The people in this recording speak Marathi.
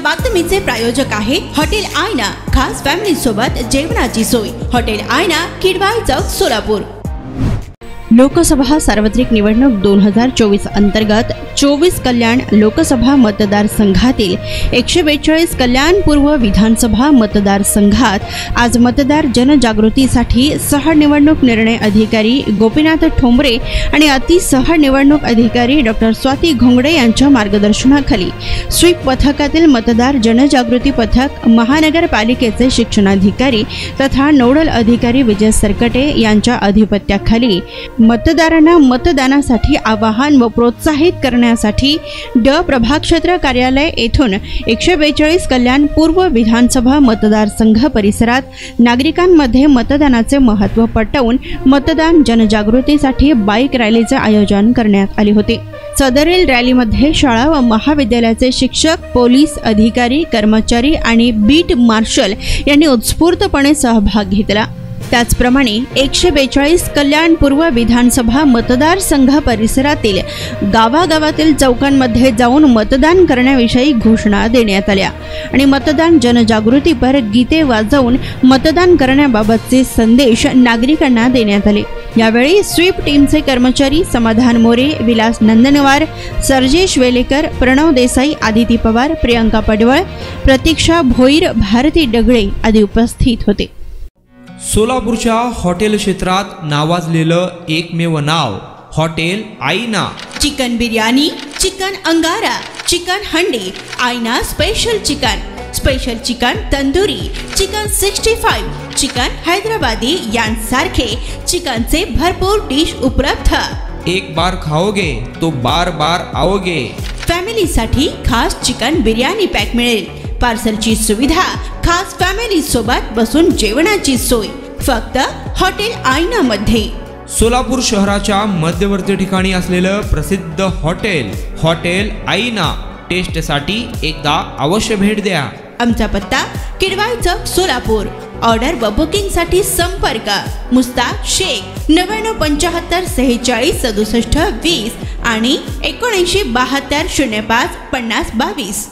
बातमीचे प्रायोजक आहे हॉटेल आयना। खास फॅमिली सोबत जेवणाची सोय। हॉटेल आयना, किडवाई चौक, सोलापूर। लोकसभा सार्वत्रिक निवडणूक 2024 अंतर्गत 24 कल्याण लोकसभा मतदारसंघातील 142 कल्याणपूर्व विधानसभा मतदारसंघात आज मतदार जनजागृतीसाठी सह निवडणूक निर्णय अधिकारी गोपीनाथ ठोंबरे आणि अतिसह निवडणूक अधिकारी डॉ. स्वाती घोंगडे यांच्या मार्गदर्शनाखाली स्वीप पथकातील मतदार जनजागृती पथक, महानगरपालिकेचे शिक्षणाधिकारी तथा नोडल अधिकारी विजय सरकटे यांच्या अधिपत्याखाली मतदारांना मतदानासाठी आवाहन व प्रोत्साहित करण्यासाठी प्रभाग क्षेत्र कार्यालय येथून 142 कल्याण पूर्व विधानसभा मतदारसंघ परिसरात नागरिकांमध्ये मतदानाचे महत्त्व पटवून मतदान जनजागृतीसाठी बाईक रॅलीचे आयोजन करण्यात आले होते। सदरील रॅलीमध्ये शाळा व महाविद्यालयाचे शिक्षक, पोलीस अधिकारी, कर्मचारी आणि बीट मार्शल यांनी उत्स्फूर्तपणे सहभाग घेतला। त्याचप्रमाणे 142 कल्याण पूर्व विधानसभा मतदारसंघ परिसरातील गावागावातील चौकांमध्ये जाऊन मतदान करण्याविषयी घोषणा देण्यात आल्या आणि मतदान जनजागृतीपर गीते वाजवून मतदान करण्याबाबतचे संदेश नागरिकांना देण्यात आले। यावेळी स्वीप टीमचे कर्मचारी समाधान मोरे, विलास नंदनवार, सर्जेश वेलेकर, प्रणव देसाई, आदिती पवार, प्रियंका पडवळ, प्रतीक्षा भोईर, भारती डगळे आदी उपस्थित होते। सोलापूरच्या हॉटेल क्षेत्रात नावाजलेलं एकमेव नाव हॉटेल आईना। चिकन बिर्याणी, चिकन अंगारा, चिकन हंडी, आईना special chicken tandoori, chicken 65, chicken Hyderabadi यांसारखे चिकनचे भरपूर डिश उपलब्ध। एक बार खाओगे तो बार बार आओगे। फॅमिलीसाठी खास चिकन बिर्याणी पॅक मिळेल। पार्सलची सुविधा, खास फॅमिली सोबत बसून जेवणाची सोय फक्त हॉटेल आईना मध्ये। सोलापूर शहराच्या मध्यवर्ती ठिकाणी असलेलं प्रसिद्ध हॉटेल आईना टेस्टसाठी एकदा अवश्य भेट द्या। आमचा पत्ता किडवाई चौक, सोलापूर। ऑर्डर व बुकिंग साठी संपर्क मुस्ताक शेख 9975 46 67 20 आणि 7972 05 50 22।